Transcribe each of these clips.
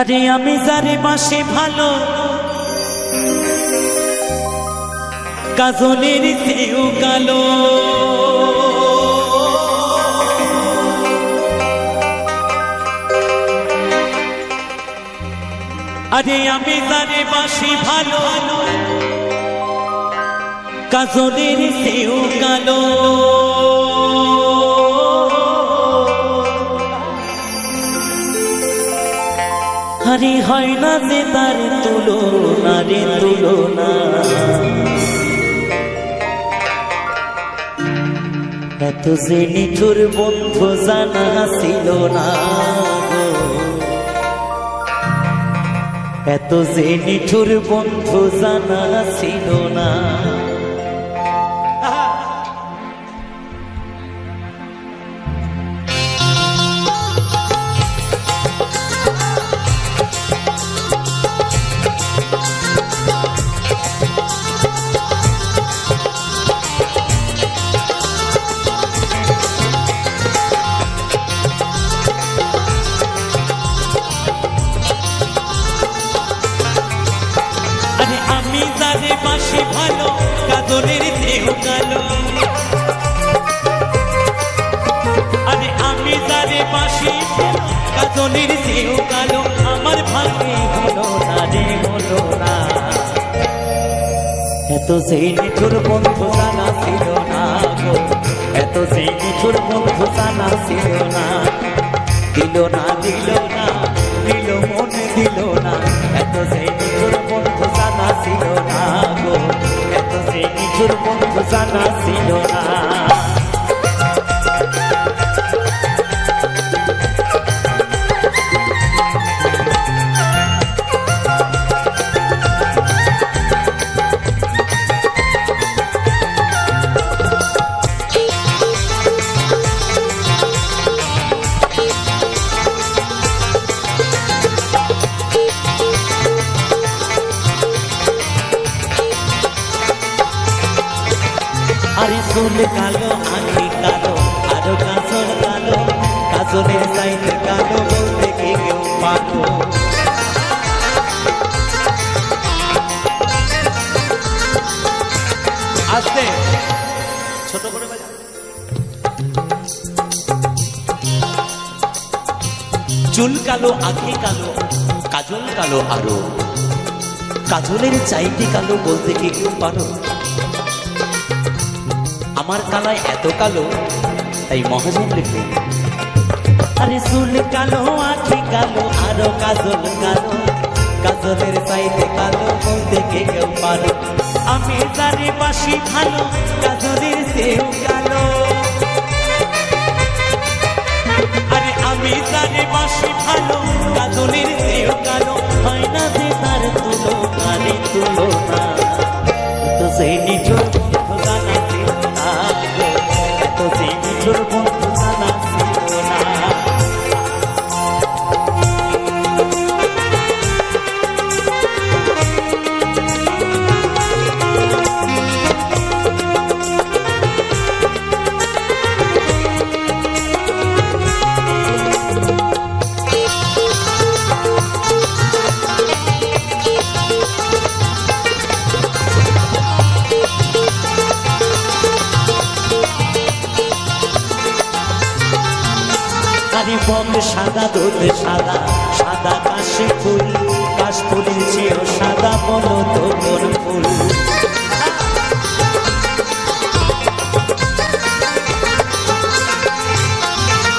আরে আমি যারে বাসি ভালো কাজলের চেয়েও কালো, আরে আমি যারে বাসি ভালো কাজলের চেয়েও কালো, আরে হয় না যে তার তুলনা রে তুলনা, এত যে নিঠুর বন্ধু জানা ছিল না গো, এত যে নিঠুর বন্ধু জানা ছিল না। ভালো কাজলের চেয়েও কালো, আরে আমি যারে বাসি কাজলের চেয়েও কালো, আমার ভাগ্যে হলো না রে হলো না, এত সেই নিঠুর বন্ধু জানা ছিল না গো, এত সেই নিঠুর বন্ধু জানা ছিল না, দিল না দিল না দিল মনে দিল না, এত সেই নিঠুর বন্ধু জানা ছিল না গো, এত সেই নিঠুর বন্ধু জানা ছিল না। আরে চুল কালো আঁখি কালো আরো কাজল কালো, কাজলের চাইতে কালো বলতে কে কেউ পাগল, আস্তে ছোট করে বাজা। চুল কালো আঁখি কালো কাজল কালো আরো, কাজলের চাইতে কালো বলতে কে কেউ পারো, আমার কালায় এত কালো তাই মহাজন লিখলেন, আরে চুল কালো আঁখি কালো আরো কাজল কালো, কাজলের চাইতে কালো বলতে কে কেউ পারো, আমি যারে বাসি ভালো কাজলের চেয়েও কালো, আরে আমি যারে বাসি ভালো কাজলের চেয়েও কালো, হয় না যে তার তুলনা রে তুলনা, তো সেই নিঠুর বন্ধু জানা ছিল না গো, এত সেই নিঠুর বন্ধু জানা ছিল না। আরে বক সাদা দুধ সাদা সাদা কাশি ফুল, কাশ ফুলের চেয়েও সাদা বলো তো কোন ফুল,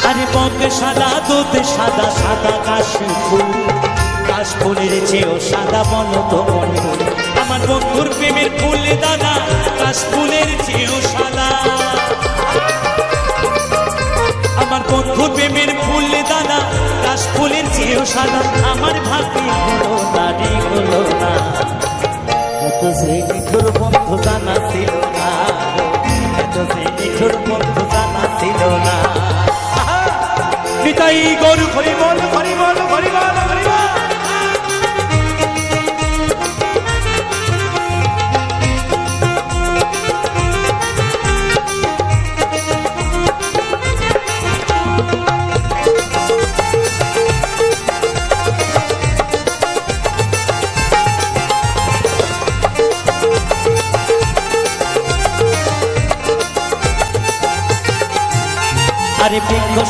আরে বক সাদা দুধ সাদা সাদা কাশি ফুল, কাশ ফুলের চেয়েও সাদা বলো তো কোন ফুল, আমার বন্ধুর প্রেমের ফুল দাদা কাশ ফুলের চেয়েও সাদা, আমার বন্ধুর প্রেমের ফুল দাদা কাশ ফুলের চেয়েও সাদা, আমার ভাগ্যে হলো না রে হলো না, এত সেই নিঠুর বন্ধু জানা ছিল না, এত সেই নিঠুর বন্ধু জানা ছিল না। নিতাই গরু হরি বল হরি বল হরি বল হরি বল।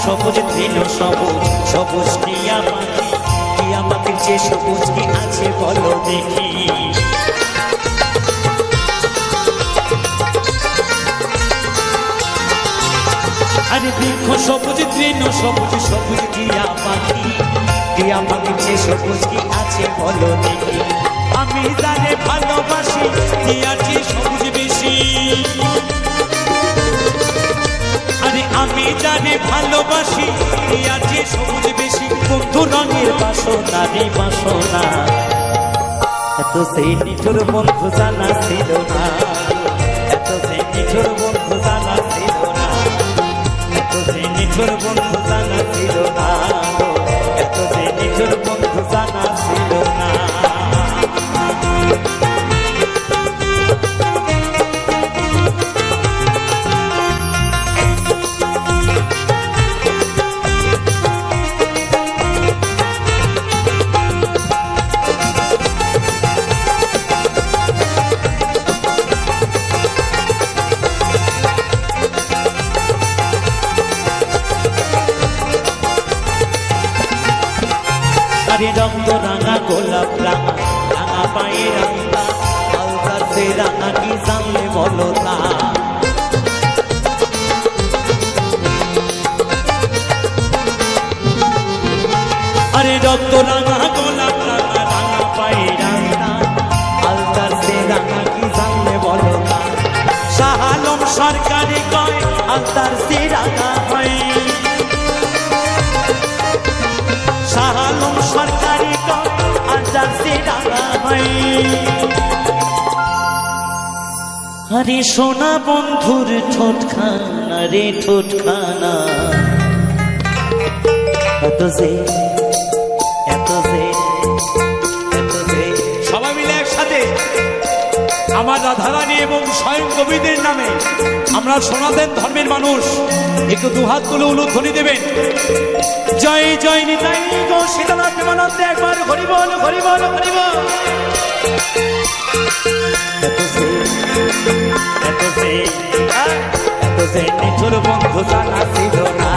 সবুজ তৃণ সবুজ সবুজ টিয়া পাখি, টিয়া পাখির যে সবুজ কি আছে বলো দেখি। আরে দেখো সবুজ তৃণ সবুজ সবুজ টিয়া পাখি, টিয়া পাখির যে সবুজ কি আছে বলো দেখি। আমি জানে ভালোবাসি টিয়ার যে সবুজ বেশি, আরে আমি জানে ভালোবাসি টিয়ার যে সবুজ বেশি। বন্ধু রঙের বাসনা রে বাসনা, এত সেই নিঠুর বন্ধু জানা ছিল না, এত সেই নিঠুর বন্ধু জানা ছিল না, এত সেই নিঠুর বন্ধু জানা ছিল না, এত সেই নিঠুর বন্ধু জানা ছিল না। আরে রক্ত রাঙা গোলাপ রাঙা রাঙা পায়ে রাঙা, আলতা সে রাঙা কি জানলে বলো তা। আরে রক্ত রাঙা গোলাপ রাঙা রাঙা পায়ে রাঙা, আলতা সে রাঙা কি জানলে বলো তা। শাহ আলম সরকারি কয় আলতার সে রাঙা হয়, শাহ আলম সরকারি কয় আলতার সে রাঙা হয়। আরে সোনা বন্ধুর ঠোঁটখানা রে ঠোঁটখানা, এত যে এত যে এত যে। সবাই মিলে একসাথে আমার রাধারানী এবং স্বয়ং কবিদের নামে আমরা সনাতন ধর্মের মানুষ একটু দুহাত তুলে উলুধ্বনি দেবেন। জয় জয় নিতাই গো সীতানাথ প্রেমানন্দে, একবার হরি বল হরি বল হরি বল। এত সে নিঠুর বন্ধু জানা ছিল না,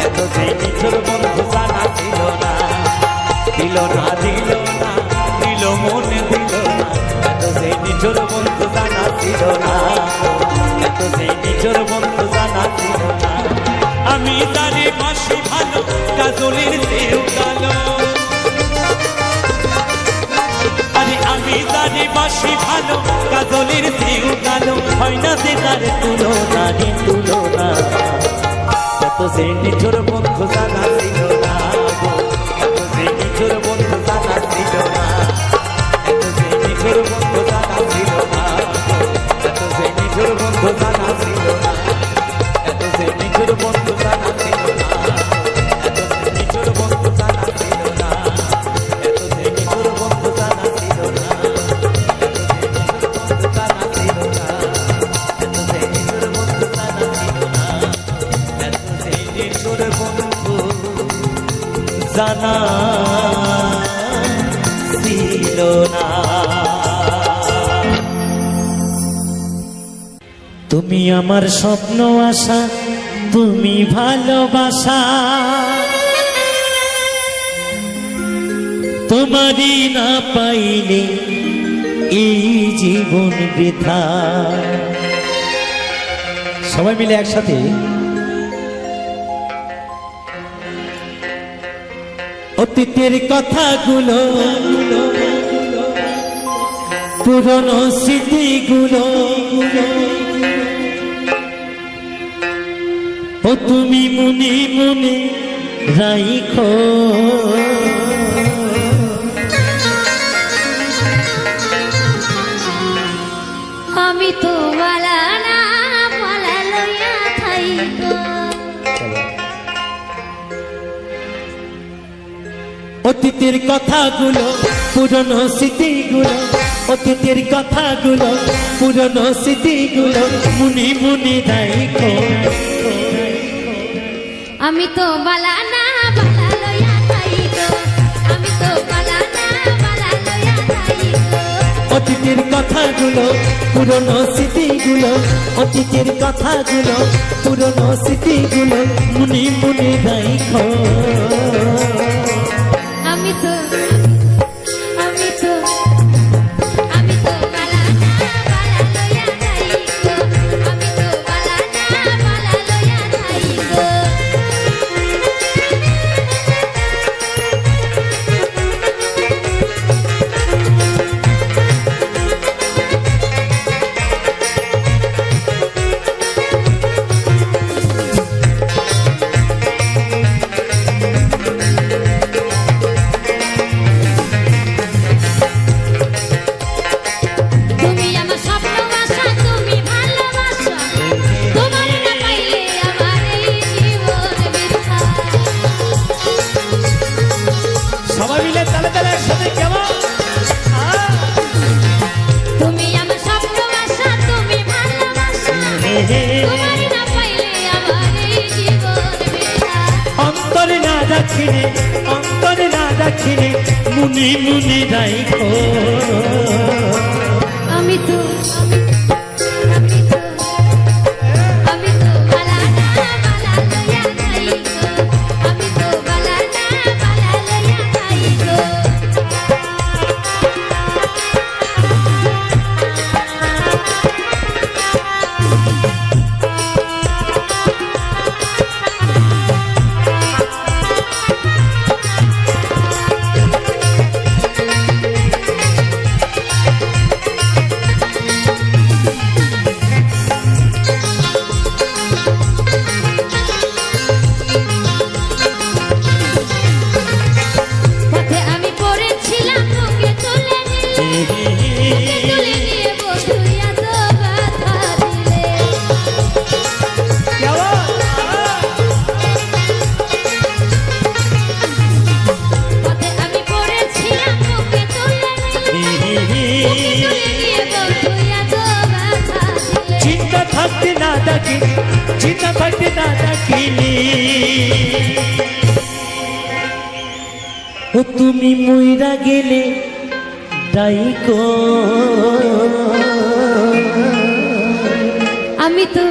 এত সে নিঠুর বন্ধু জানা ছিল না, দিল না দিল না দিল মনে দিল না, এত সে নিঠুর বন্ধু জানা ছিল না, এত সে নিঠুর বন্ধু জানা ছিল না। আমি তারে বাসি ভালো কাজলের চেয়েও কালো, আরে আমি তারে বাসি ভালো কাজলের চেয়েও কালো, হয় না যে তার তুলনা রে তুলনা, এত সে নিঠুর বন্ধু জানা ছিল না, এত সে নিঠুর বন্ধু জানা ছিল না, এত সে নিঠুর বন্ধু জানা ছিল না, এত সে নিঠুর বন্ধু জানা ছিল না, এত সে নিঠুর বন্ধু জানা ছিল না, এত সে নিঠুর বন্ধু জানা ছিল না, এত সে নিঠুর বন্ধু জানা ছিল না, জানা ছিল না। তুমি আমার স্বপ্ন আশা, তুমি ভালোবাসা, তোমারই না পাইলে এই জীবন বৃথা। সবাই মিলে একসাথে অতীতের কথাগুলো, পুরনো স্মৃতিগুলো, ও তুমি মনে মনে রাইখো, আমি তো মালা না মালা লইয়া থাইকো। অতীতের কথাগুলো পুরনো স্মৃতিগুলো, অতীতের কথাগুলো পুরনো স্মৃতিগুলো মনে মনে রাইখো। আমি তো মালা না মালা লইয়া থাইকো, আমি তো মালা না মালা লইয়া থাইকো। অতীতের কথাগুলো পুরনো স্মৃতি স্মৃতিগুলো, অতীতের কথাগুলো, পুরনো স্মৃতিগুলো মনে মনে রাখো। আমি তো আমি তো আমি তো বালা না বালা লইয়া যাই গো, আমি তো বালা না বালা লইয়া যাই গো। তুমি আমার স্বপ্ন বাসা, তুমি ভালোবাসা, তোমার না পাইলে আমার এই জীবন বৃথা। সবাই মিলে তালে তালে একসাথে কেমন? তুমি আমার স্বপ্ন বাসা, তুমি ভালোবাসা, তোমার না পাইলে আমার এই জীবন বৃথা। অন্তরে না রাখিনে, অন্তরে না রাখিনে মুনি মুনি রাখো। আমি তো আমি তো আমি তো বালা না বালা লইয়া যাই গো, আমি তো বালা না বালা লইয়া যাই গো। পথে আমি পড়েছিলাম, তোকে তুলে নিলে, তুলে নিয়ে বসুইয়া তো ব্যথা দিলে। পথে আমি পড়েছিলাম, তোকে তুলে নিলে, তুলে নিয়ে বসুইয়া তো ব্যথা দিলে। চিন্তা থাকতে না ডাকি, চিন্তা থাকতে না ডাকিনি, ও তুমি মইরা গেলে ডাইকো। আমি তো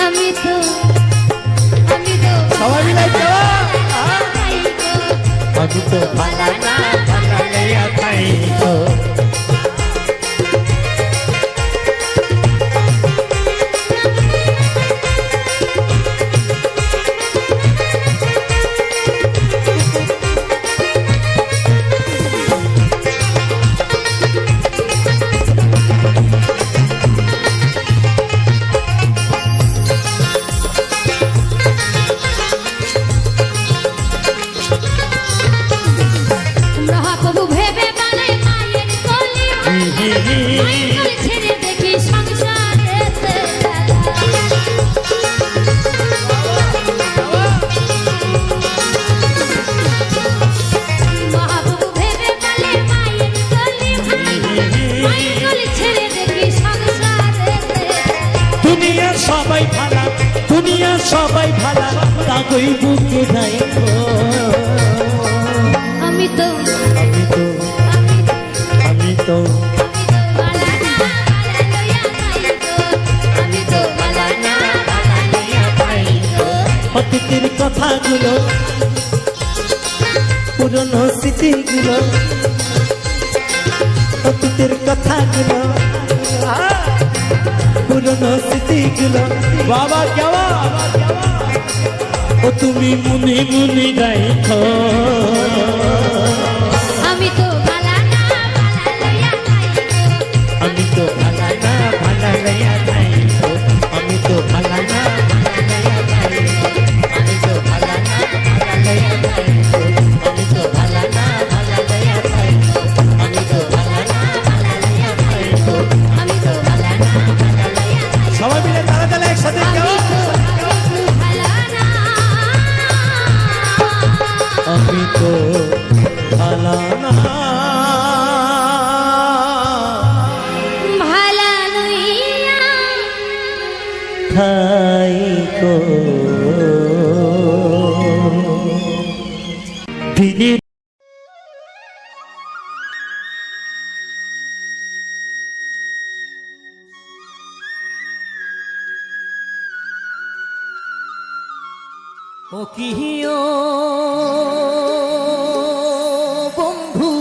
আমি তো আমি তো সবাই মিলে যাও। যাই গো, আমি তো ভালা না ভালা লইয়া খাইকো। মহাপ্রভু ভেবে বলে মায়ের কোলে মায়ের কোলে ছেড়ে দেখি সংসারেতে মহাপ্রভু ভেবে বলে মায়ের কোলে মায়ের কোলে ছেড়ে দেখি সংসারেতে। দুনিয়া সবাই ভালা, দুনিয়া সবাই ভালা, তাগই বুকে রাখো। আমি তো আমি তো আমি আমি তো বালা না বালা লইয়া যাই গো, আমি তো বালা না বালা লইয়া যাই গো। অতীতের কথাগুলো, পুরনো স্মৃতিগুলো, অতীতের কথাগুলো, পুরনো স্মৃতিগুলো, বাবা কেমন? ও তুমি মুনি মুনি রাখো। আমি তো বালা না বালা লইয়া যাই গো, আমি তো ভালা না ভালা লইয়া যাইবো, আমি তো ভালা না ভালা লইয়া যাইবো, আমি তো ভালা না ভালা লইয়া যাইবো, আমি তো ভালা না ভালা লইয়া যাইবো, আমি তো ভালা না ভালা লইয়া যাইবো, আমি তো বালা না বালা লইয়া যাই গো। সবাই মিলে তালে তালে একসাথে আমি তো বালা না আমি তো ভালা না ভালা লইয়া থাইকো। দিনের কিও বন্ধু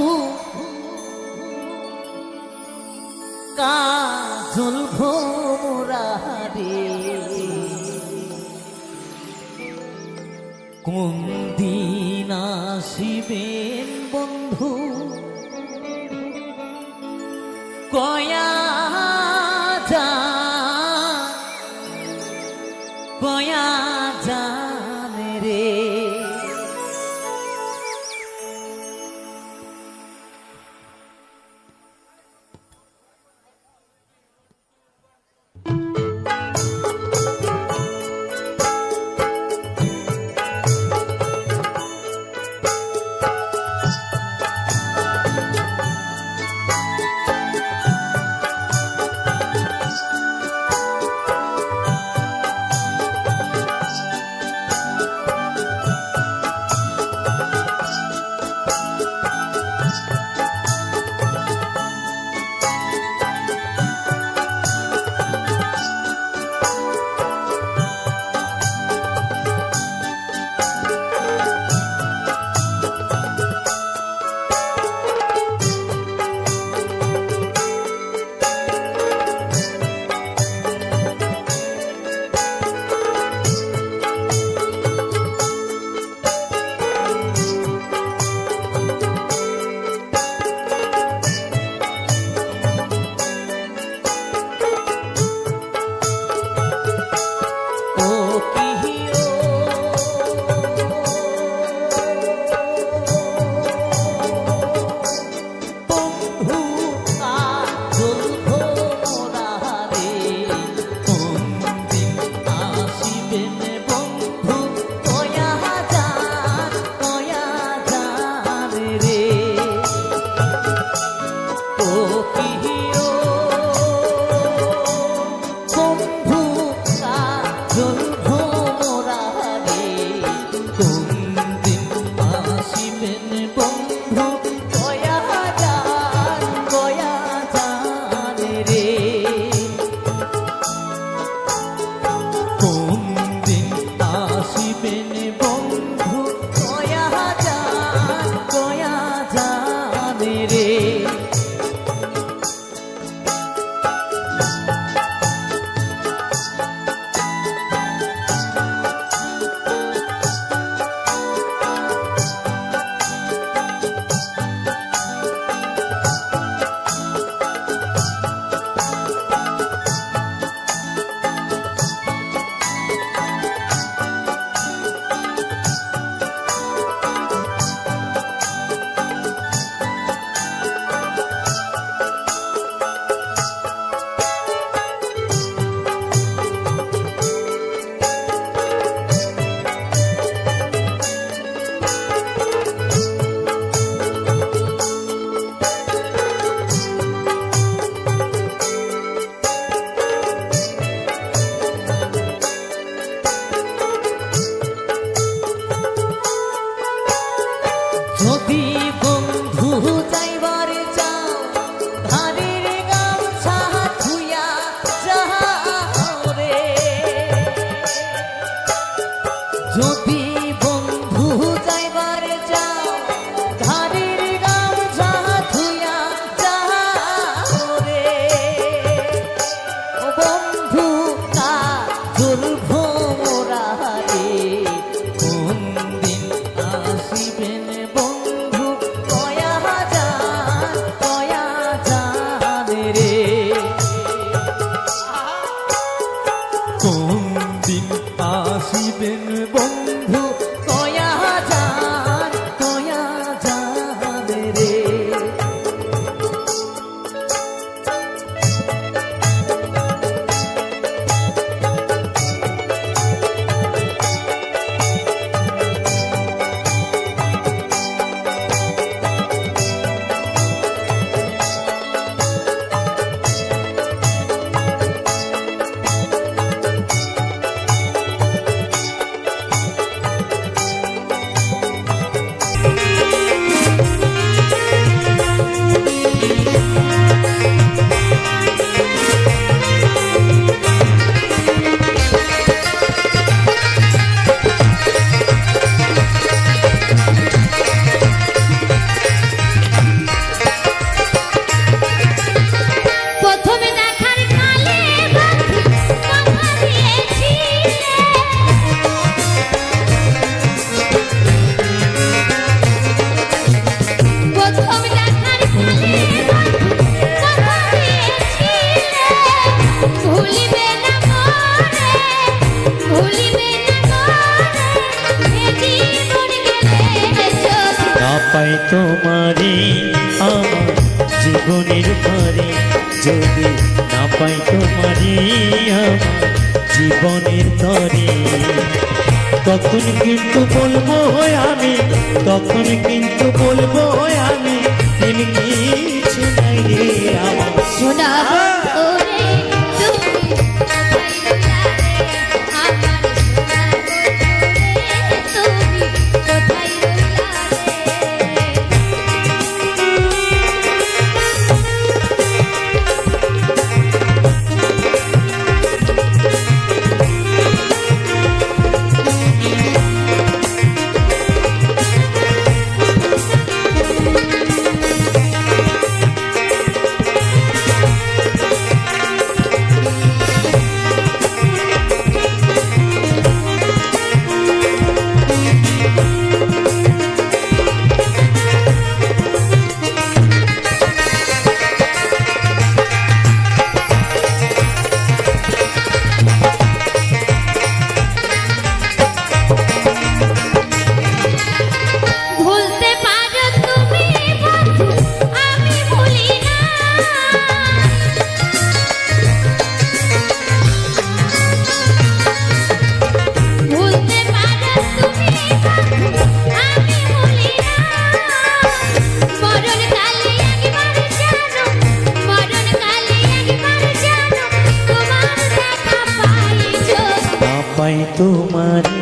কাজল ভোমরা রে কোন দিন আসিবেন বন্ধু কয়া জানে রে আসিবেন বন্ধু পাই তোমারি আমার জীবনের তরে, যদি না পাই তোমারি আমার জীবনের তরে, তখন কিন্তু বলবো আমি, তখন কিন্তু বলবো আমি, তুমি কিছু নাই রে আমার। সোনা বন্ধুরে তুমি কোথায় রইলা রে আমার সোনা বন্ধুরে তুমি কোথায় রইলা ভুলতে পারো তুমি বন্ধু আমি ভুলি না ভুলতে পারো তুমি বন্ধু আমি ভুলি না মরণ কালে একবার জানো মরণ কালে একবার জানো তোমার দেখা পাইছো না পাই তোমারি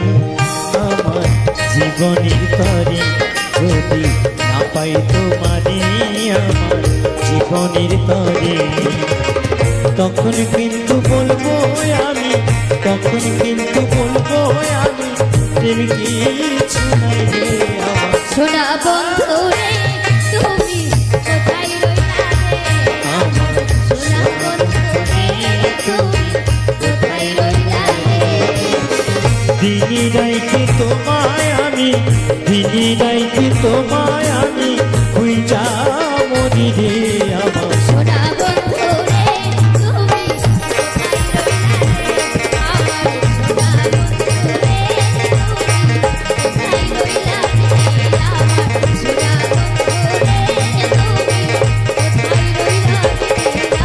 আমার জীবনের তরে, যদি না পাই তোমারি আমার জীবনের তরে, তখন কিন্তু বলবো আমি, তখন কিন্তু বলবো আমি, তুমি কিছু নাই রে আমার। সোনা বন্ধুরে তুমি কোথায় রইলা রে আমার সোনা বন্ধুরে তুমি কোথায় রইলা রে দিনী রাইতে তোমায় আমি, দিনী রাইতে তোমায় আমি, হই যা মরি রে আমার। সোনা বন্ধুরে তুমি কোথায় রইলা রে আমার সোনা বন্ধুরে তুমি কোথায় রইলা রে আমার সোনা বন্ধুরে তুমি কোথায় রইলা রে আমার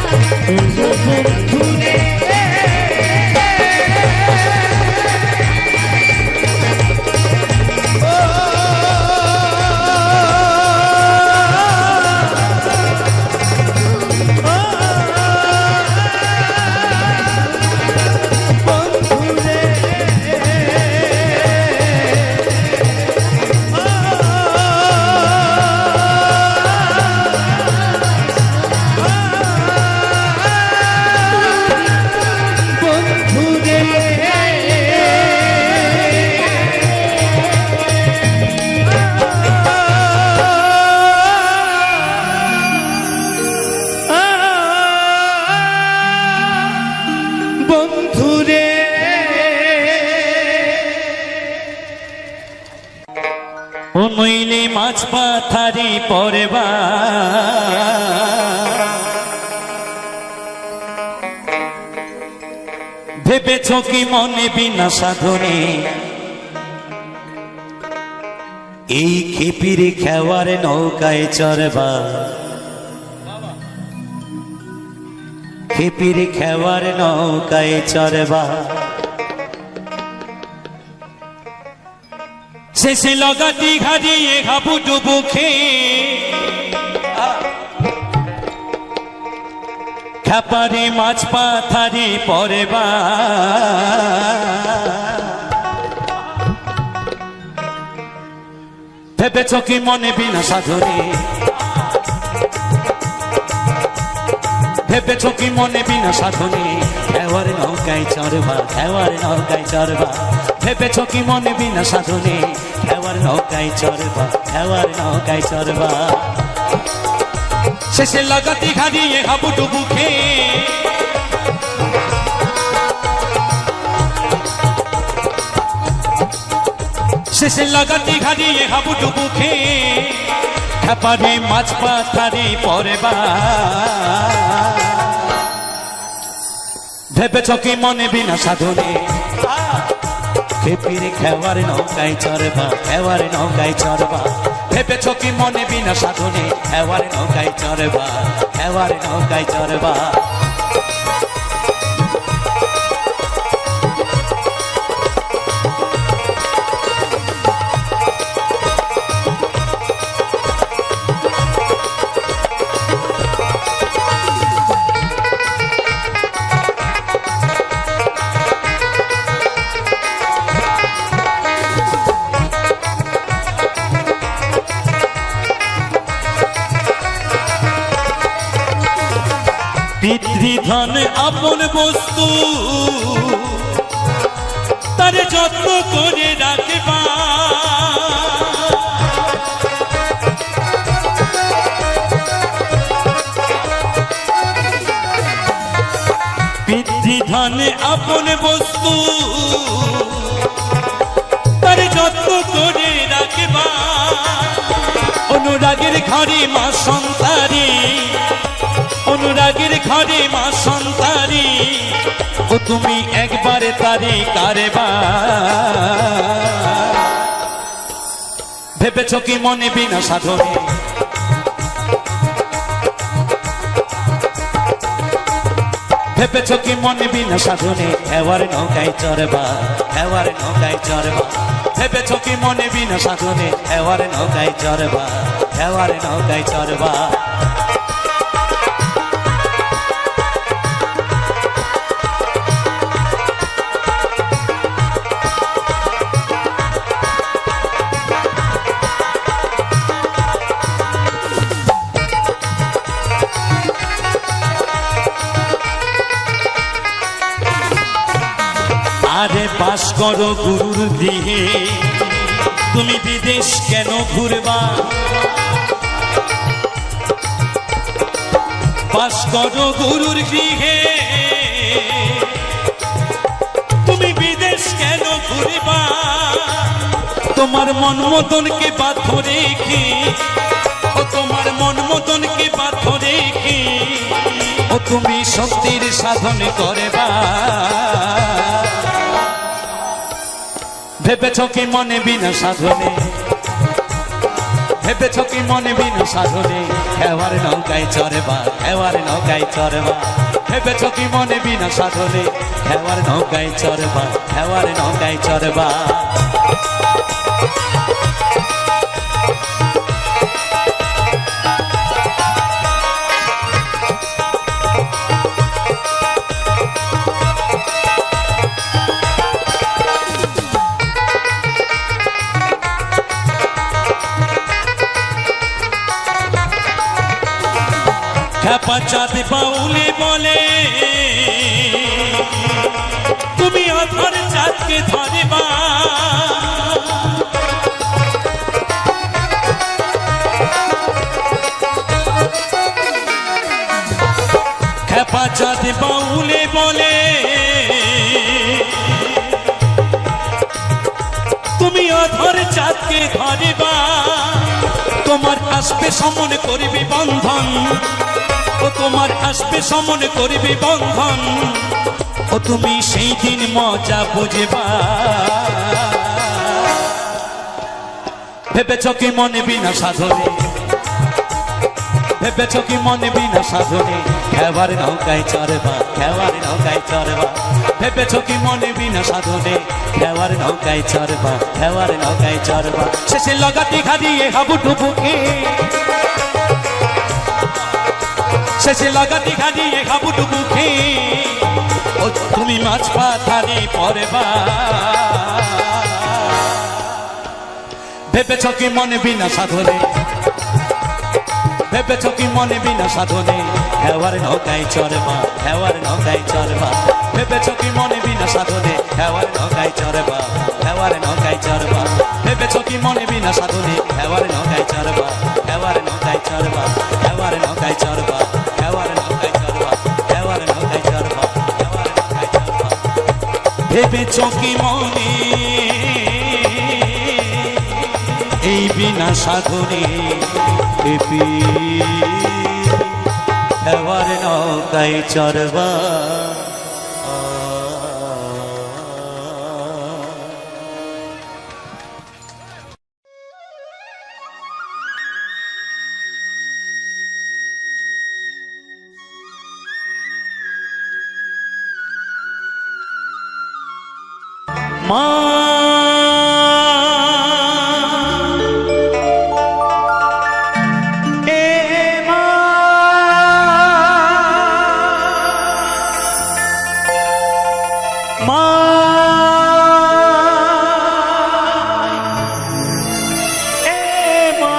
বন্ধুরে ও নইলে মাছ পাথারি পরবা, ভেবেছ কি মনে বিনা সাধনে এই খেপির খেওয়ার নৌকায় চড়বা, খেপির খেওয়ার নৌকায় চড়বা, শেষে লাগাতি ঘাড়িয়ে হাবুডুবু খেয়ে খাপারে মাছ পাথারি পরবা, ভেবেছ কি মনে বিনা সাধনে, ভেবেছ কি মনে বিনা সাধনে খেওয়ার নৌকায় চড়বা, খেওয়ার নৌকায় চড়বা, ভেবেছ কি মনে বিনা সাধনে খেওয়ার নৌকায় চড়বা, খেওয়ার নৌকায় চড়বা, শেষে লাগাতি ঘাড়িয়ে হাবুডুবু খেয়ে শেষে লাগাতি ঘাড়িয়ে হাবুডুবু খেয়ে খাপারে মাছ পাথারি পরবা, ভেবেছ কি মনে বিনা সাধনে খেপির খেওয়ার নৌকায় চড়বা, খেওয়ার নৌকায় চড়বা, ভেবেছ কি মনে বিনা সাধনে হেওয়ার নৌকায় চড়বা, হেওয়ার নৌকায় চড়বা। পিতৃধন আপন বস্তু তারে যত্ন করে রাখবা, পিতৃধন আপন বস্তু তারে যত্ন করে রাখবা। অনুরাগের ঘরে মা সন্তানী, অনুরাগের ঘরে মা সন্তানী, ও তুমি একবারে তারি কারবা। ভেবেছ কি মনে বিনা সাধনে, ভেবেছ কি মনে বিনা সাধনে হেওয়ার নৌকায় চড়বা, হেওয়ার নৌকায় চড়বা। ভেবেছ কি মনে বিনা সাধনে হেওয়ার নৌকায় চড়বা, হেওয়ার নৌকায় চড়বা। আরে বাস করো গুরুর গৃহে, তুমি বিদেশ কেন ঘুরবা? বাস করো গুরুর গৃহে, তুমি বিদেশ কেন ঘুরবা? তোমার মন মতনকে বাধ্য রেখে, ও তোমার মন মতনকে বাধ্য রেখে, ও তুমি শক্তির সাধন করবা। ভেবেছ কি মনে বিনা সাধনে, ভেবেছ কি মনে বিনা সাধনে হেওয়ার নৌকায় চড়বা, হেওয়ার নৌকায় চড়বা। ভেবেছ কি মনে বিনা সাধনে হেওয়ার নৌকায় চড়বা, হেওয়ার নৌকায় চড়বা। খ্যাপা চাঁদ বাউলে বলে তুমি অধর চাঁদকে ধরবা। খ্যাপা চাঁদ বাউলে বলে তুমি অধর চাঁদকে ধরবা। তোমার আসবে সমন করবি বন্ধন, ও তোমার আসবে সমন করবি বন্ধন, ও তুমি সেই দিন মজা বুঝবা। ভেবেছ কি মনে বিনা সাধনে, ভেবেছ কি মনে বিনা সাধনে হেওয়ার নৌকায় চড়বা, হেওয়ার নৌকায় চড়বা। ভেবেছ কি মনে বিনা সাধনে হেওয়ার নৌকায় চড়বা, হেওয়ার নৌকায় চড়বা। শেষে লাগাতে হারিয়ে হাবুডুবুকে, শেষে লাগাতে হারিয়ে হাবুডুবুকে, ও তুমি মাছ পাথারে পড়বা। ভেবেছ কি মনে বিনা সাধনে, ভেবেছ কি মনে বিনা সাধনে হেওয়ার নৌকায় চড়বা, হেওয়ার নৌকায় চড়বা। ভেবেছ কি মনে বিনা সাধনে হেওয়ার নৌকায় চড়বা, হেওয়ার নৌকায় চড়বা। ভেবেছ কি মনে বিনা সাধনে হেওয়ার নৌকায় চড়বা, হেওয়ার নৌকায় চড়বা, হেওয়ার নৌকায় চড়বা, হেওয়ার নৌকায় চড়বা, হেওয়ার নৌকায় চড়বা, হেওয়ার নৌকায় চড়বা। ভেবেছ কি মনে এই বিনা সাধনে হেওয়ার নৌকায় চড়বা। মা এ মা মা এ মা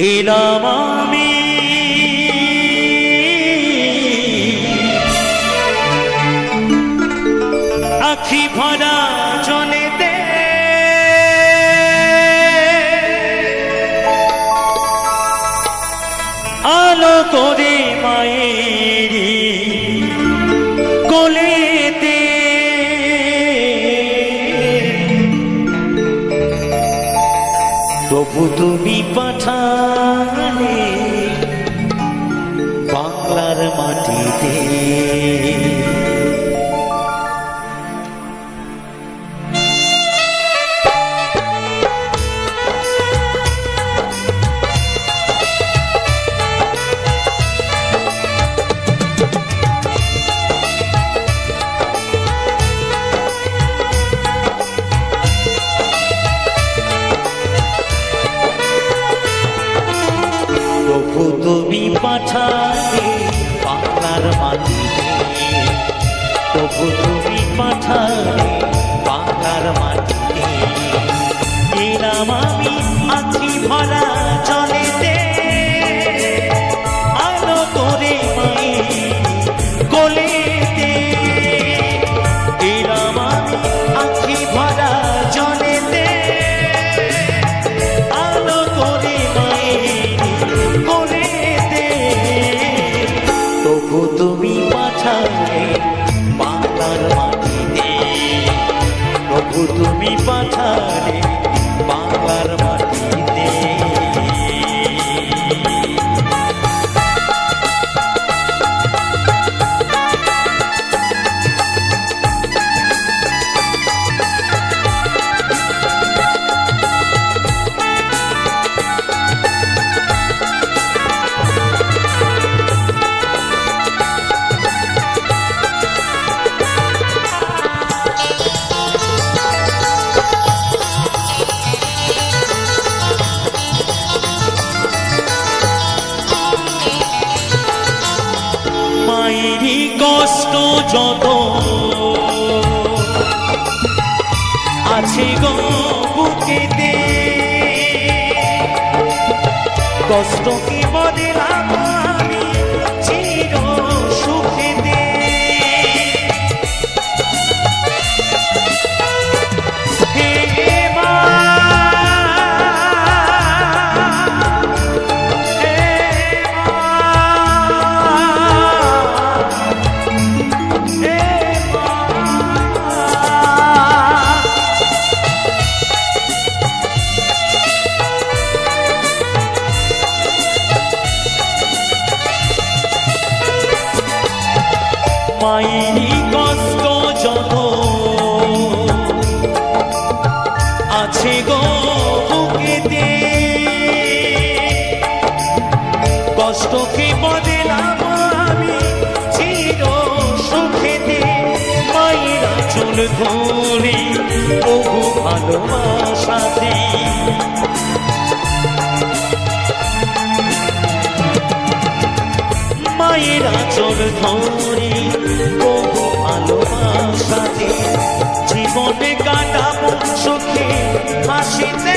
এলাম আমি আখি ভরা জলেতে আলো করে মায়ের কোলেতে তবু তুমি পাঠালে বাংলার মাটিতে প্রভু তুমি পাঠালে বাংলার মাটিতে প্রভু তুমি পাঠালে বাংলার মাটিতে এলাম আমি আখি ভরা জলেতে আলো করে মায়ের কোলেতে এলাম আমি আখি ভরা জলেতে আলো করে তবু তুমি পাঠালে বাংলার মাটিতে প্রভু তুমি পাঠালে বাংলার মাটিতে মায়েরই কষ্ট যত আছে গো বুকেতে কষ্ট কি বদলাম আমি চির সুখেতে হে মা মায়েরই কষ্ট যত আছে গো বুকেতে কষ্টকে বদলাম আমি চির সুখেতে মায়েরা চুল ধরে বহু ভালোবাসাতে মায়েরা চোর ধরে বহু ভালোবাসাতে জীবনে কাটাবো সুখে হাসিতে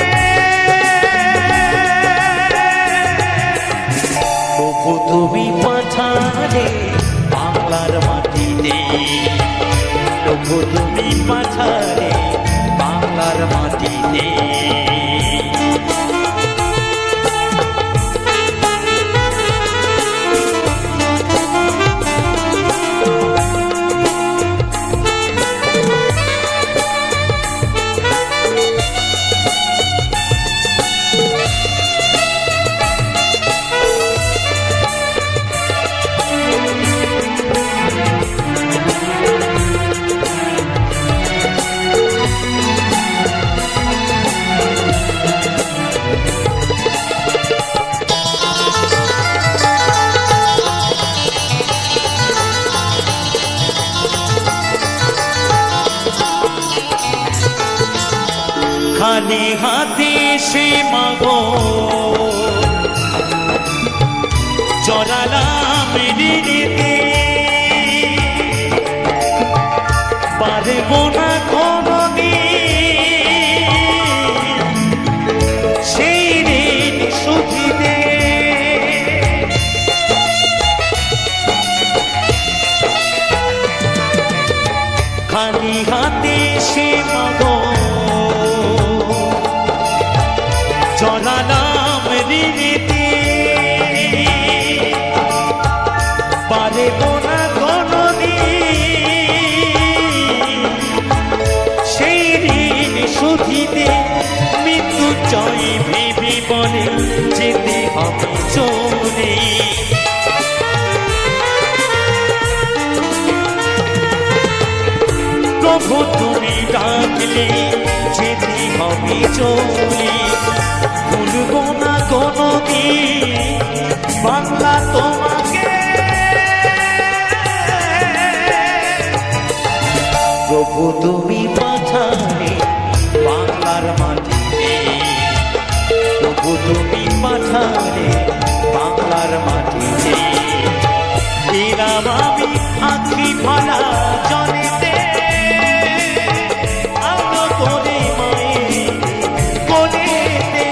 প্রভু তুমি পাঠালে বাংলার মাটিতে প্রভু তুমি পাঠালে বাংলার মাটিতে খালি হাতে সে মাগো জড়ালাম ঋণীতে পারব না কোনদিন সেই ঋণ শুধিতে খালি হাতে সে মাগো জড়ালাম ঋণীতে পারব না কোনদিন সেই ঋণ শুধিতে মৃত্যুঞ্জয় ভেবে বলে যেতে হবে চলে প্রভু তুমি ডাকলে যেতে হবে চলে ভুলব না কোনদিন বাংলা তোমাকে প্রভু তুমি পাঠালে বাংলার মাটিতে প্রভু তুমি পাঠালে বাংলার মাটিতে এলাম আমি আখি ভরা জলেতে আলো করে মায়ের কোলেতে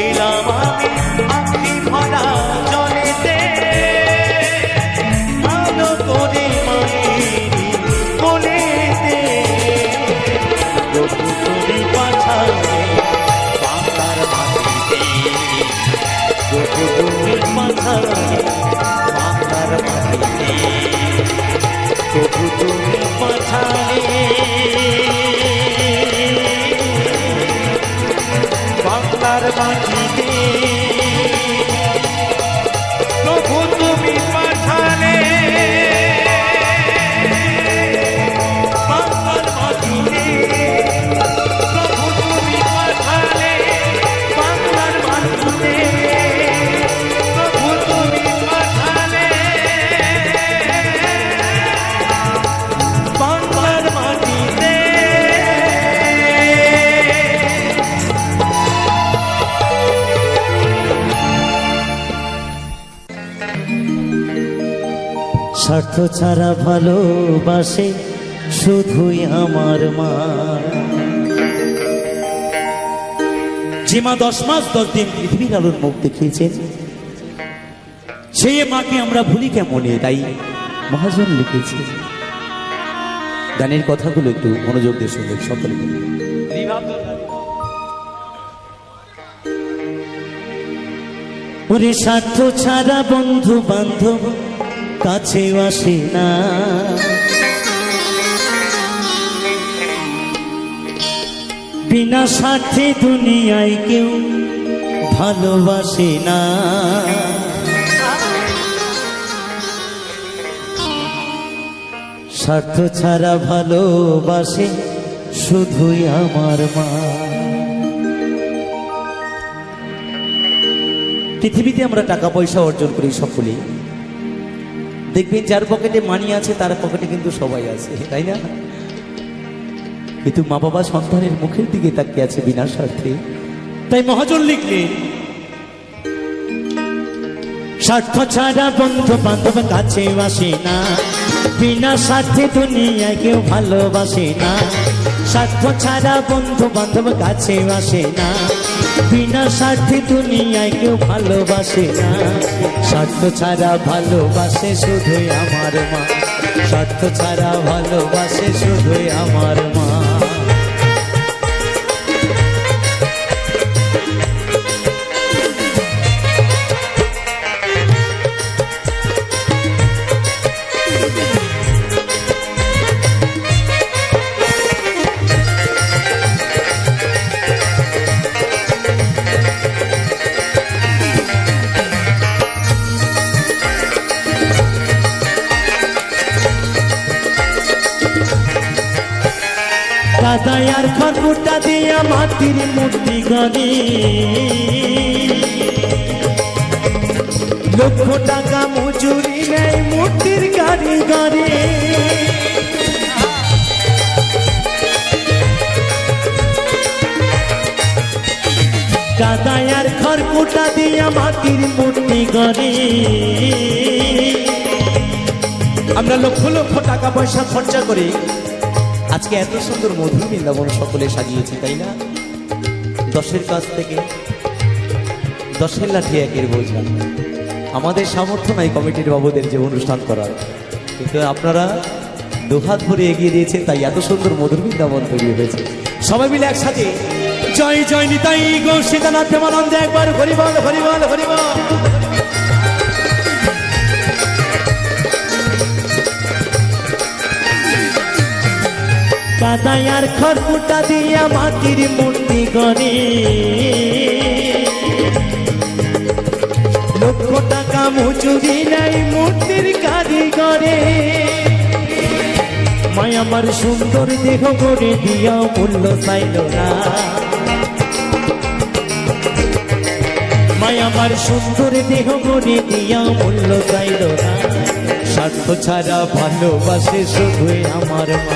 এলাম আমি আখি ভরা জলেতে আলো করে মায়ের কোলেতে প্রভু তুমি পাঠালে বাংলার মাটিতে প্রভু তুমি পাঠালে বাংলার মাটিতে প্রভু তুমি পাঠালে বাংলার মাটিতে প্রভু তুমি পাঠালে বাংলার মাটিতে প্রভু তুমি পাঠালে বাংলার মাটিতে প্রভু তুমি পাঠালে বাংলার মাটিতে স্বার্থ ছাড়া ভালোবাসে শুধুই আমার মা যে মা 10 মাস 10 দিন পৃথিবীর আলোর মুখ দেখিয়েছেন সেই মাকে আমরা ভুলি কেমনে তাই মহাজন লিখেছে গানের কথাগুলো একটু মনোযোগ দিয়ে শুনবেন সকলে ওরে স্বার্থ ছাড়া বন্ধু বান্ধব কাছে আসে না বিনা স্বার্থে দুনিয়ায় কেউ ভালোবাসে না স্বার্থ ছাড়া ভালোবাসে শুধুই আমার মা পৃথিবীতে আমরা টাকা পয়সা অর্জন করি সকলে দেখবেন যার পকেটে মানি আছে তার পকেটে কিন্তু সবাই আছে তাই না কিন্তু মা বাবা সন্তানের মুখের দিকে তাকিয়ে আছে বিনা স্বার্থে তাই মহাজন লিখলেন স্বার্থ ছাড়া বন্ধু বান্ধব কাছে আসে না বিনা স্বার্থে দুনিয়ায় কেউ ভালোবাসে না স্বার্থ ছাড়া বন্ধু বান্ধব কাছে আসে না বিনা স্বার্থে দুনিয়ায় কেউ ভালোবাসে না স্বার্থ ছাড়া ভালোবাসে শুধুই আমার মা স্বার্থ ছাড়া ভালোবাসে শুধুই আমার মা দাদায়ার খড়কুটা দিয়া মাটির মূর্তি গড়ে লক্ষ টাকা মজুরি নেয় মূর্তির গাড়ি গড়ে ফুটা দিয়া মাটির মূর্তি গড়ে। আমরা লক্ষ লক্ষ টাকা পয়সা খরচা করে আজকে এত সুন্দর মধুর বৃন্দাবন সকলে সাজিয়েছি, তাই না? 10-এর কাছ থেকে 10-এর লাঠি একের বোঝা। আমাদের সামর্থ্য নাই কমিটির বাবুদের যে অনুষ্ঠান করার, কিন্তু আপনারা দুহাত ভরে এগিয়ে দিয়েছেন, তাই এত সুন্দর মধুর বৃন্দাবন তৈরি হয়েছে। সবাই মিলে একসাথে জয় জয় নিতাই গো সীতানাথ প্রেমানন্দে একবার হরি বল হরি বল হরি বল। কাদায়ার খড়কুটা দিয়া মাটির মূর্তি গড়ে, লক্ষ টাকা মজুরি নাই মূর্তির কারিগরে। মায়া আমার সুন্দর দেহ গড়ে দিয়া মূল্য চাইল না, মায়া আমার সুন্দর দেহ গড়ে দিয়া মূল্য চাইল না। স্বার্থ ছাড়া ভালোবাসে শুধুই আমার মা,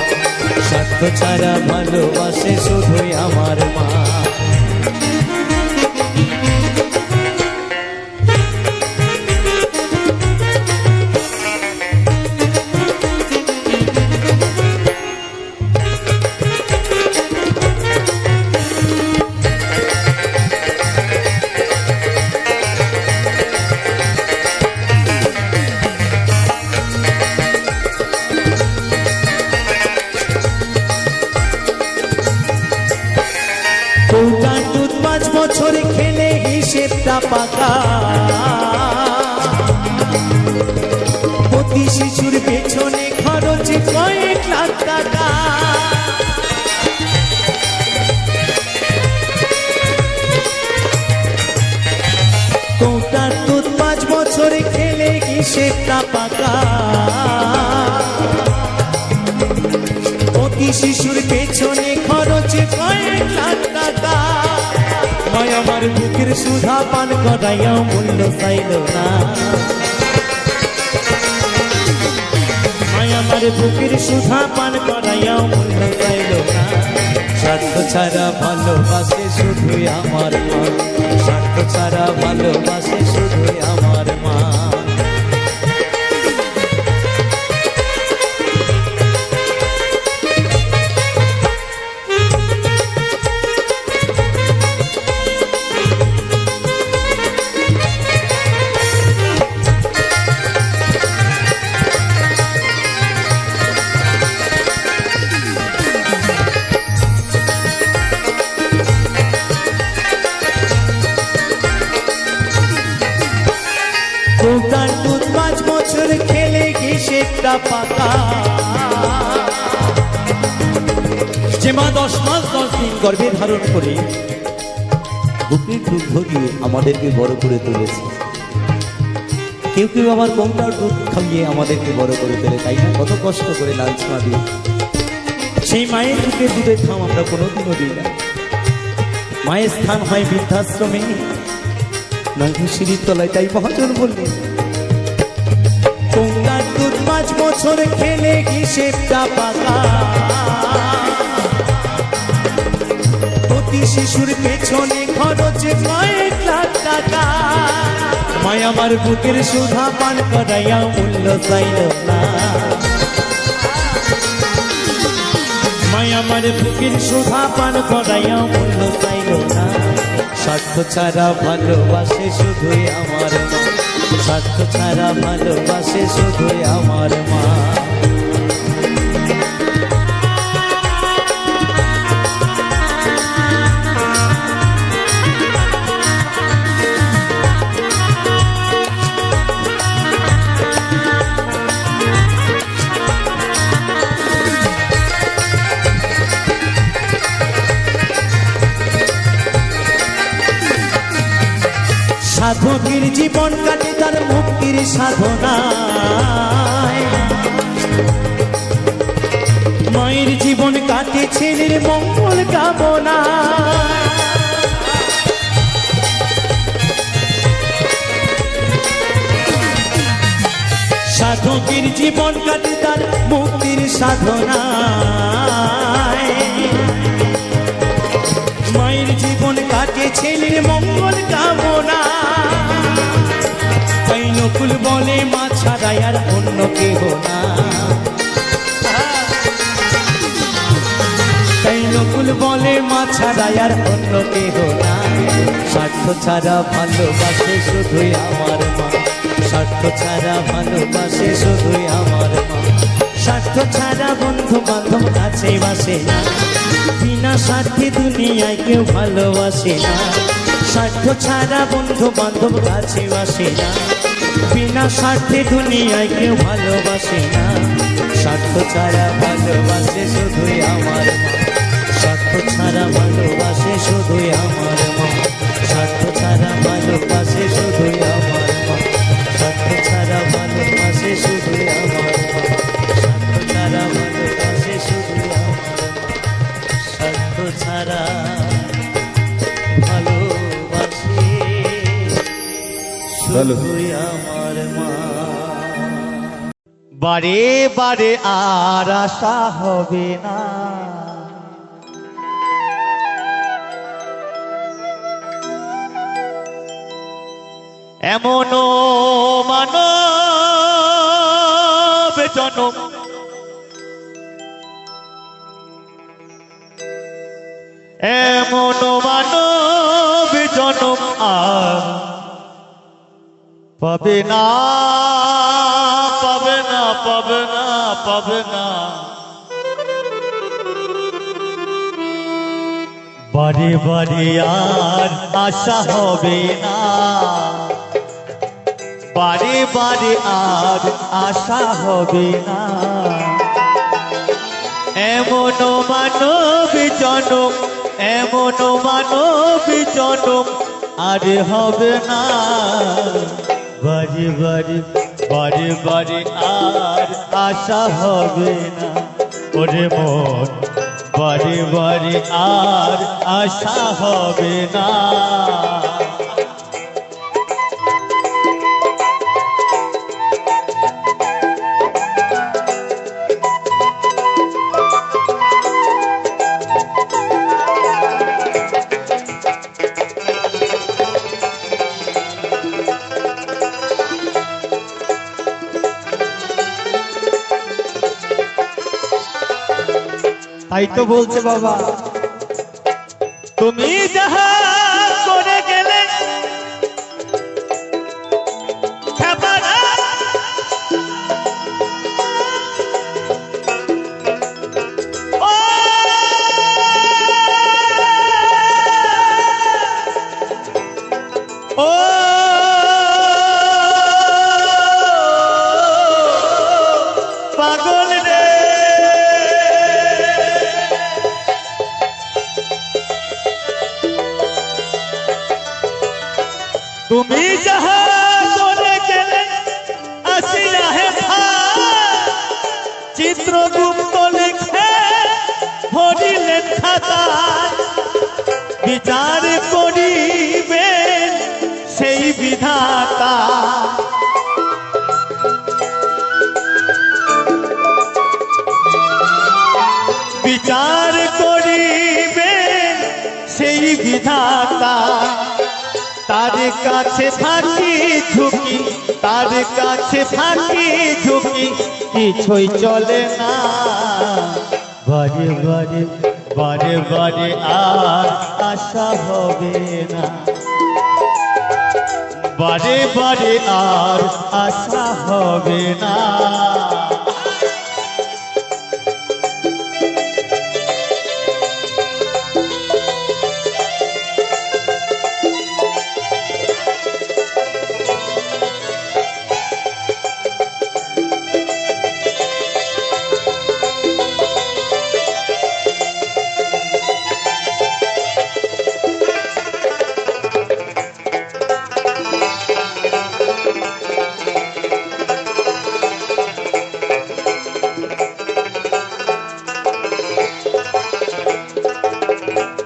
স্বার্থ ছাড়া ভালোবাসে শুধুই আমার মা। কৌটা দুধ 5 বছর খেলে হিসেবটা পাকা, প্রতি শিশুর পেছনে খরচ কয়েক লাখ টাকা। কৌটা দুধ 5 বছর খেলে হিসেবটা পাকা, প্রতি শিশুর পেছনে খরচ কয়েক লাখ টাকা। মায়া আমার বুকের সুধা পান করাইয়া মূল্য চাইল না, মায়া আমার বুকের সুধা পান করাইয়া মূল্য চাইল না। স্বার্থ ছাড়া ভালোবাসে শুধুই আমার মা, স্বার্থ ছাড়া ভালোবাসে শুধুই আমার মা। কৌটার দুধ 5 বছর খেলে হিসেবটা পাকা, যে মা 10 মাস 10 দিন গর্ভে ধারণ করে বুকের দুগ্ধ দিয়ে আমাদেরকে বড় করে তুলেছে। কেউ কেউ আবার কৌটার দুধ খাইয়ে আমাদেরকে বড় করে তোলে, তাই না? কত কষ্ট করে লাঞ্ছনা দিয়ে সেই মায়ের বুকের দুধের থাম আমরা কোনোদিনও দিই না। মায়ের স্থান হয় বৃদ্ধাশ্রমে, নয়তো সিঁড়ির তলায়, তাই মহাজন বললেন কৌটার দুধ 5 বছর খেলে হিসেবটা পাকা, প্রতি শিশুর পেছনে খরচ কয়েক লাখ টাকা। মায়া আমার বুকের সুধা পান করাইয়া মূল্য চাইল না, মায়া আমার বুকের সুধা পান করাইয়া মূল্য চাইল না। স্বার্থ ছাড়া ভালোবাসে শুধুই আমার মা, স্বার্থ ছাড়া ভালোবাসে শুধুই আমার মা। সাধকের জীবন কাটে তার মুক্তির সাধনায়, মায়ের জীবন কাটে ছেলের মঙ্গল কামনায়। সাধকের জীবন কাটে তার মুক্তির সাধনায়, মায়ের জীবন কাটে থাকে ছেলের মঙ্গল কামনা। তাই নকুল বলে মা ছাড়াই আর অন্য কেহ না। তাই নকুল বলে মা ছাড়াই আর অন্য কেহ না। স্বার্থ ছাড়া ভালোবাসে শুধুই আমার মা। স্বার্থ ছাড়া ভালোবাসে শুধুই আমার মা। স্বার্থ ছাড়া বন্ধু বান্ধব কাছে বাসে না। বিনা স্বার্থে দুনিয়ায় কেউ ভালোবাসে না। স্বার্থ ছাড়া বন্ধু বান্ধব কাছে বাসে না। বিনা স্বার্থে দুনিয়ায় কেউ ভালোবাসে না। স্বার্থ ছাড়া ভালোবাসে শুধুই আমার মা। স্বার্থ ছাড়া ভালোবাসে শুধুই আমার মা। স্বার্থ ছাড়া ভালোবাসে শুধুই আমার মা। স্বার্থ ছাড়া ভালোবাসে শুধুই আমার মা। স্বার্থ ছাড়া ভালোবাসে শুধুই আমার মা। স্বার্থ ছাড়া ভালোবাসে শুধুই আমার মা। বারে বারে আর আশা হবে না। এমনও মানব জনম এমনও মানব জনম আর পাবে না, পাবে না, পাবে না, পাবে না। বারে বারে আর আশা হবে না। বারে বারে আর আশা হবে না। এমন মানব জনম, এমন মানব জনম আর হবে না। বারে বারে বারে বারে আর আশা হবে না। ওরে মন বারে বারে আর আশা হবে না। তাই তো বলছে বাবা, তুমি যাহা করে গেলে খেপারা, ও ও পাগল রে, তুমি যাহা করে গেলে আসিয়া হে চিত্রগুপ্ত লিখে ভরিলেন খাতায়। বিচার করিবেন সেই বিধাতা। বিচার করিবেন সেই বিধাতা। তার কাছে ফাঁকি ঝুঁকি, তার কাছে ফাঁকি ঝুঁকি কিছুই চলে না। বারে বারে বারে বারে আর আশা হবে না। বারে বারে আর আশা হবে না।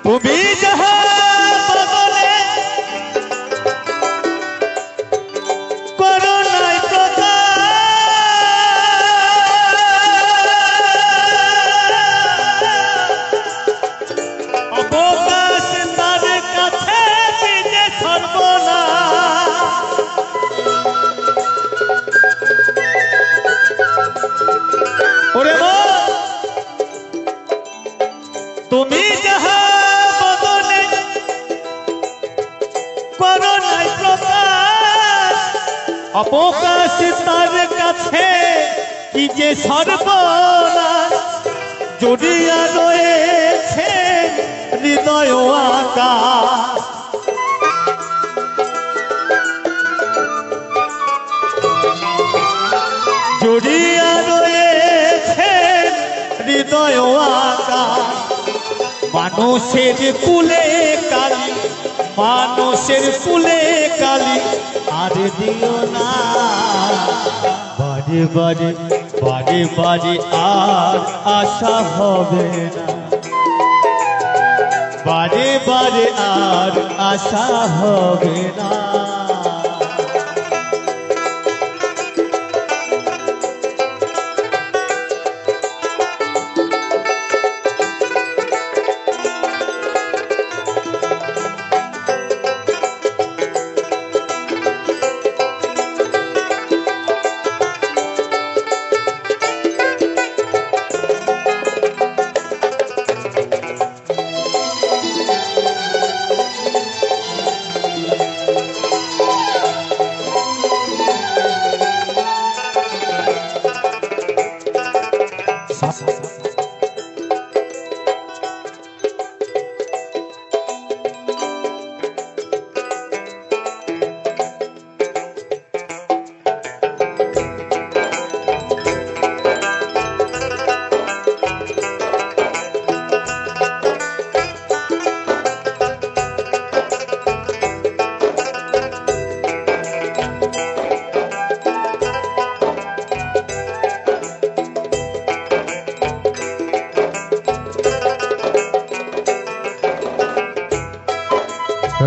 তুমি যাহা বদলে করো নাই প্রকাশ, অবকাশ তার কাছে তুমি যাহা বদনে করো নাই প্রকাশ, অবকাশ তার কাছে কি যে সর্বনাশ। জড়িয়া রয়েছে হৃদয় আকাশ, জড়িয়া রয়েছে হৃদয় আকাশ। মানুষের কুলে কালি, মানুষের কুলে কালি আর দিও না। বারে বারে বারে বারে আর আশা হবে না, বারে বারে আর আশা হবে না।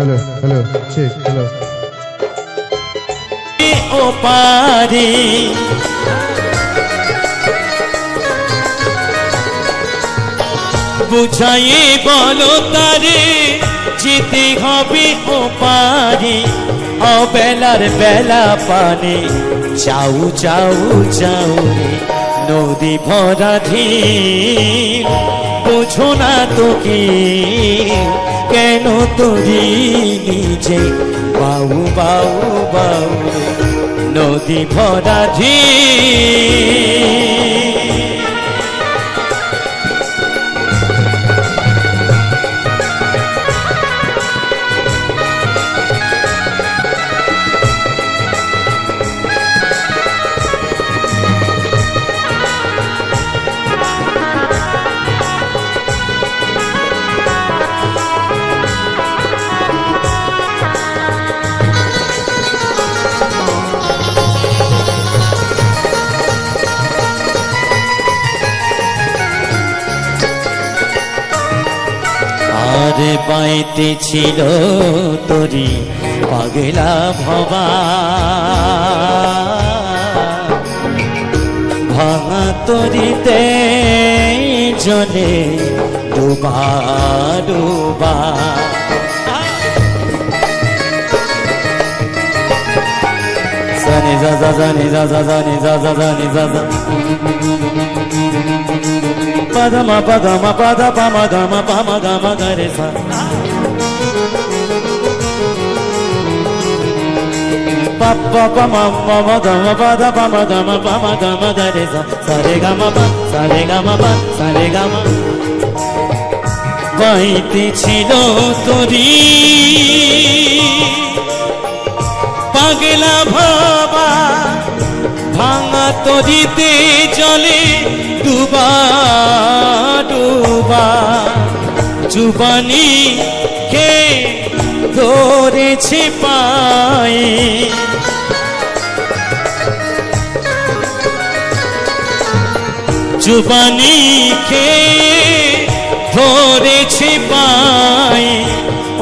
Hello, hello, check, hello. ও পারি বুঝাইয়ে বলো তারে যেতে হবে ও পারি। অবেলার বেলা পানে চাউ চাউ চাউ রে নদী ভরা ঢিল। বোঝো না তো কি কেন তোরি নিজে বাউ বাউ বাউ রে নদী ভরা ঢিল। আরে বাইতে ছিল তোরি পাগলা ভবা, ভাঙা তরিতে জলে ডুবা ডুবা। জানি যা যা জানি যা যা জানি যা যা জানি যা যা Padama padama pada pama gama gare sa. Papa pama pama gama pada pama gama gare sa. Sare gama pa sare gama pa sare gama. Baite chilo tori pagela bhaba ভাঙা তরিতে জলে ডুবা ডুবা। জুবানি কে ধরেছে পায়ে, জুবানি কে ধরেছে পায়ে।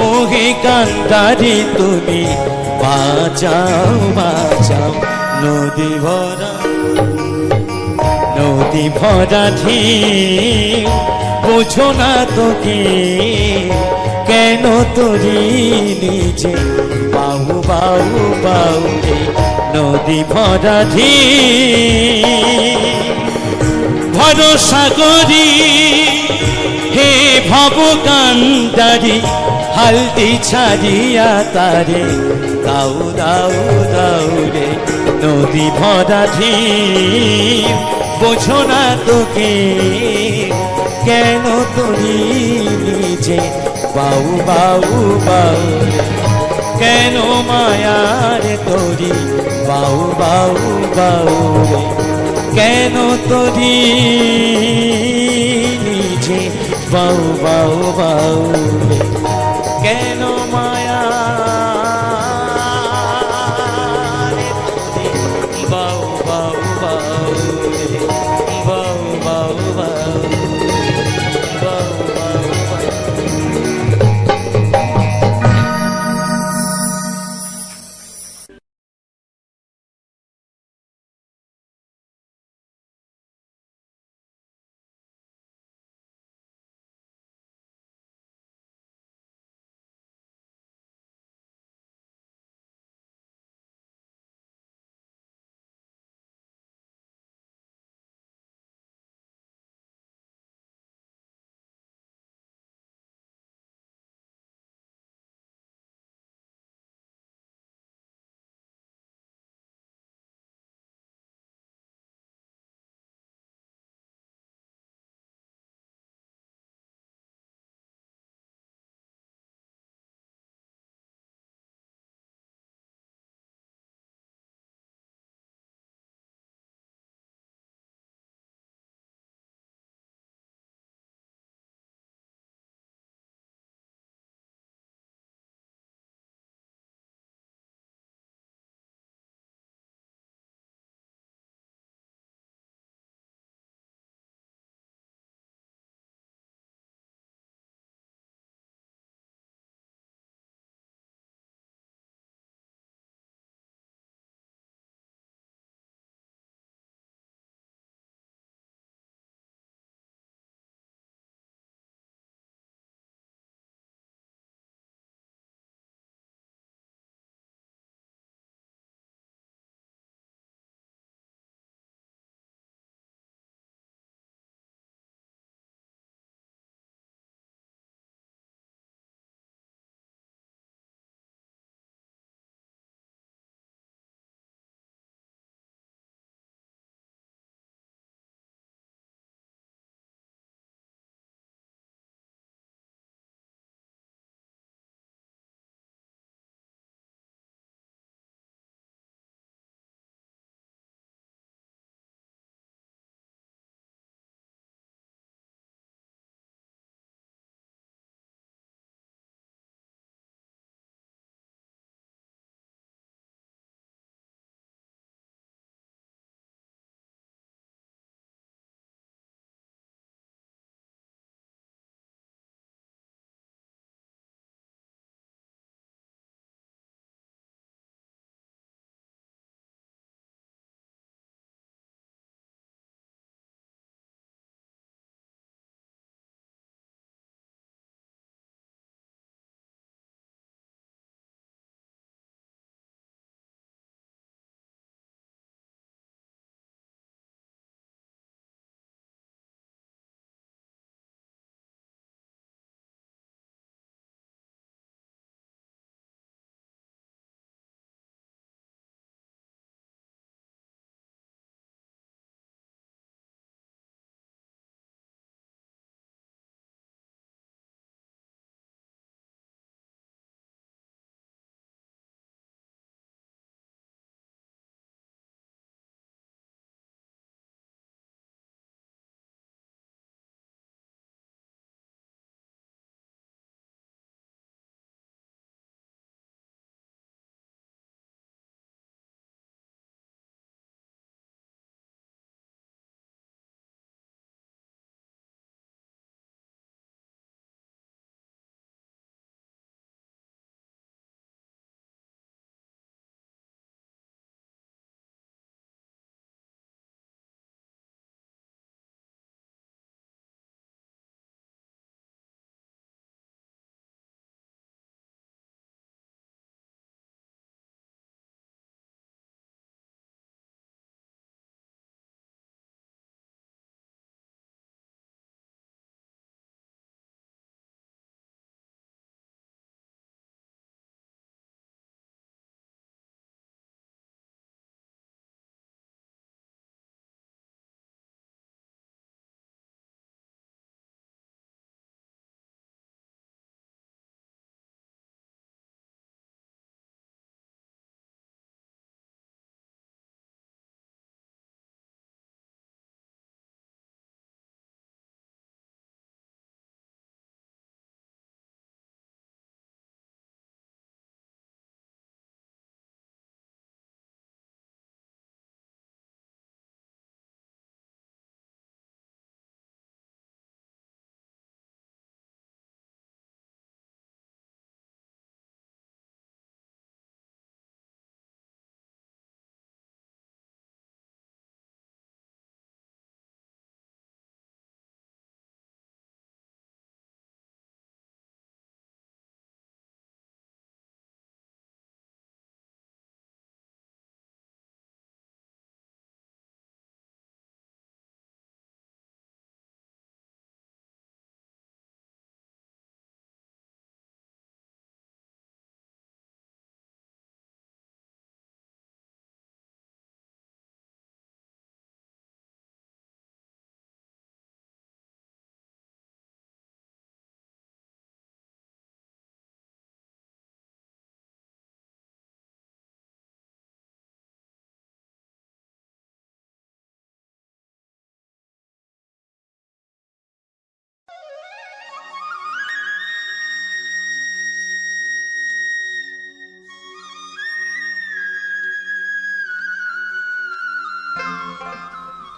ওহে কান্দারি তুমি বাঁচাও বাঁচাও নদী ভরা ঢিল। বোঝো না তো কি কেন তোরি নিজে বাহু বাহু বাহু রে নদী ভরা ঢিল। ভরসা করি হে ভব কান্দারি হালদি ছাড়িয়া তারে দাউ দাউ দাউ রে নদী ভরা ঢিম বোঝো না তোকে কেন তুমি নিজে বাউ বাউ বাউ রে কেন মায়ার তোরি বাউ বাউ বাউ রে কেন তোরি নিজে বাউ বাউ বাউ রে কেন মায়া বাউ বাউ বাউ রে বাউ বাউ বাউ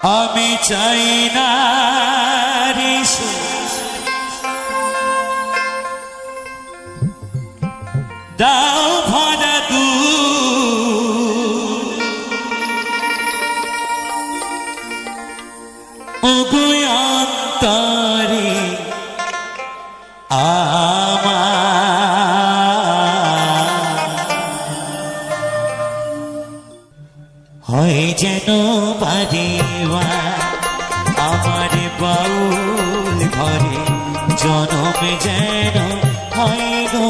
আমি চাই না রে সুখ, দাও ভরা দুধ, ওগো অন্তরে হয় যেন বাড়িবা আমার বাউল ঘরে জনম যেন হয় গো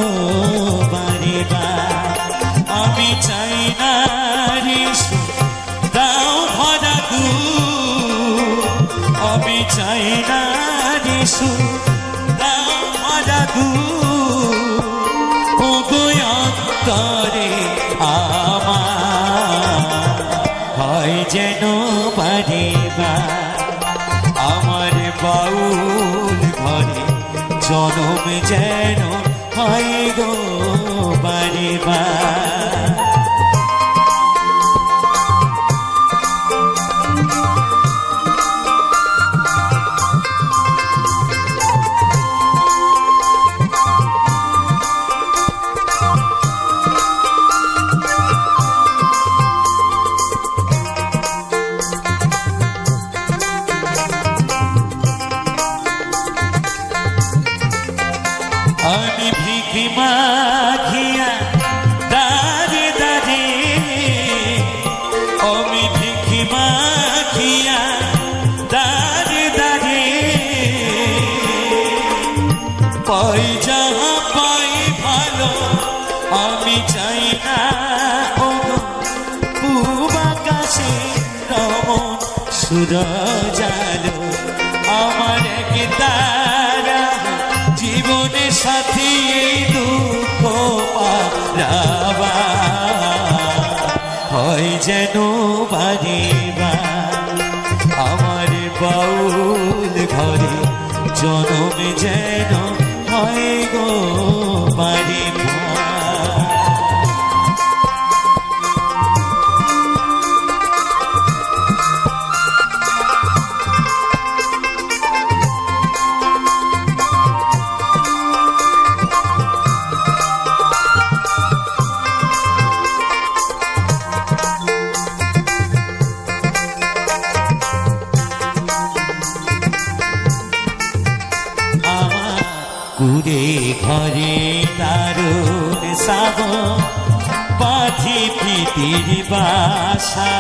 বাড়িবা। আমি চাই না রে সুখ, দাও ভরা দুধ, আমি চাই না রে সুখ, দাও ভরা দুধ, ওগো অন্তরে আমার হয় যেন বাড়িবা আমার বাউল ঘরে জনম যেন হয় গো বাড়িবা। আমি ভিখি মাখিয়া দাঁড়ে দাঁড়ে, আমি ভিখি মাখিয়া দাঁড়ে দাঁড়ে, পাই যাহা পাই ভালো আমি চাই না ওগো পূব আকাশে রমণ সুরজালো আমার এক তারা জীবনের সাথী এই দুঃখ পারাবা হয় যেন বাড়িবা আমার বাউল ঘরে জনম যেন হয় গো বাড়িবা। কুড়ে ঘরে দারুণ সাগর পাথি প্রীতির বাসা,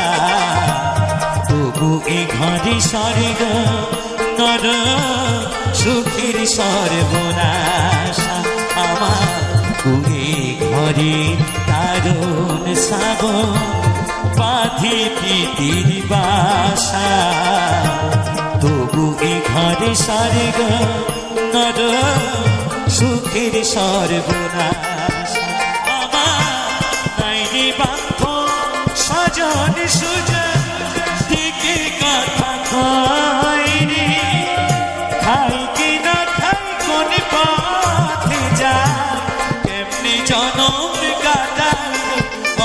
তবু এ ঘরে স্বর্গ নর সুখের সর্বনাশা। আমার কুড়ে ঘরে দারুণ সাগর পাথি প্রীতির বাসা, তবু এ ঘরে স্বর্গ নর সুখের সর্বনাশ। আমার নাইরে বান্ধ সজন সুজন দিকে কথা কয়নি, খাই কি না খাই কোন পথে যা কেমনি জনম কাটাল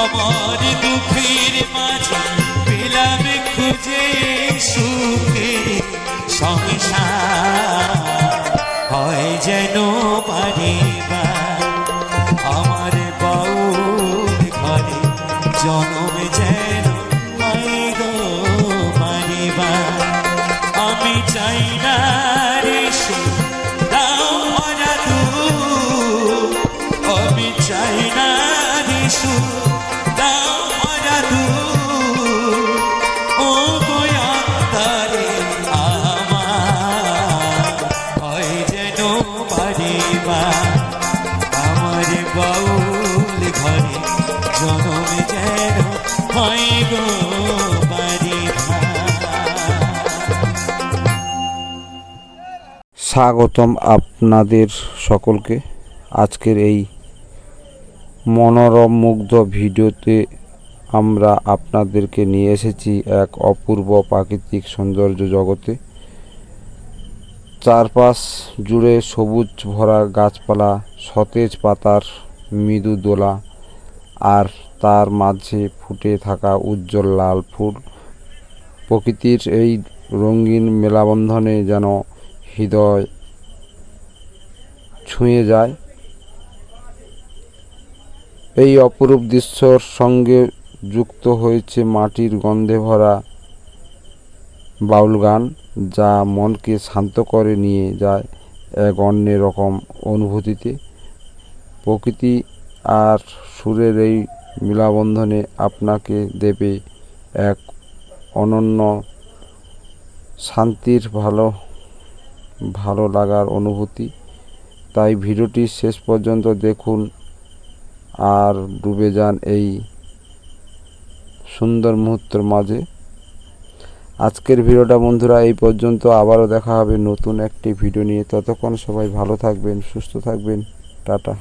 আমার দুঃখের মাঝে পেলাম খুঁজে সুখের সংসার হয় যেন বাড়িবা আমার বাউল ঘরে জনম যেন হয় গো বাড়িবা। আমি চাই না রে সুখ, দাও ভরা দুধ, আমি চাই না রে সুখ, দাও ভরা দুধ, ও গো অন্তরে আমার বাউল ঘরে জনম যেন হয় গো বাড়িবা। স্বাগতম আপনাদের সকলকে আজকের এই মনোরম মুগ্ধ ভিডিওতে। আমরা আপনাদেরকে নিয়ে এসেছি এক অপূর্ব প্রাকৃতিক সৌন্দর্য জগতে। চারপাশ জুড়ে সবুজ ভরা গাছপালা, সতেজ পাতার মৃদু দোলা, আর তার মাঝে ফুটে থাকা উজ্জ্বল লাল ফুল প্রকৃতির এই রঙিন মেলাবন্ধনে যেন হৃদয় ছুঁয়ে যায়। এই অপরূপ দৃশ্যর সঙ্গে যুক্ত হয়েছে মাটির গন্ধে ভরা বাউল গান, যা মনকে শান্ত করে নিয়ে যায় এক অন্য রকম অনুভূতিতে। প্রকৃতি আর সুরের এই মেলাবন্ধনে আপনাকে দেবে এক অনন্য শান্তির ভালো লাগার অনুভূতি। তাই ভিডিওটি শেষ পর্যন্ত দেখুন আর ডুবে যান এই সুন্দর মুহূর্তের মাঝে। আজকের ভিডিওটা বন্ধুরা এই পর্যন্ত, আবারও দেখা হবে নতুন একটি ভিডিও নিয়ে। ততক্ষণ সবাই ভালো থাকবেন, সুস্থ থাকবেন, টাটা।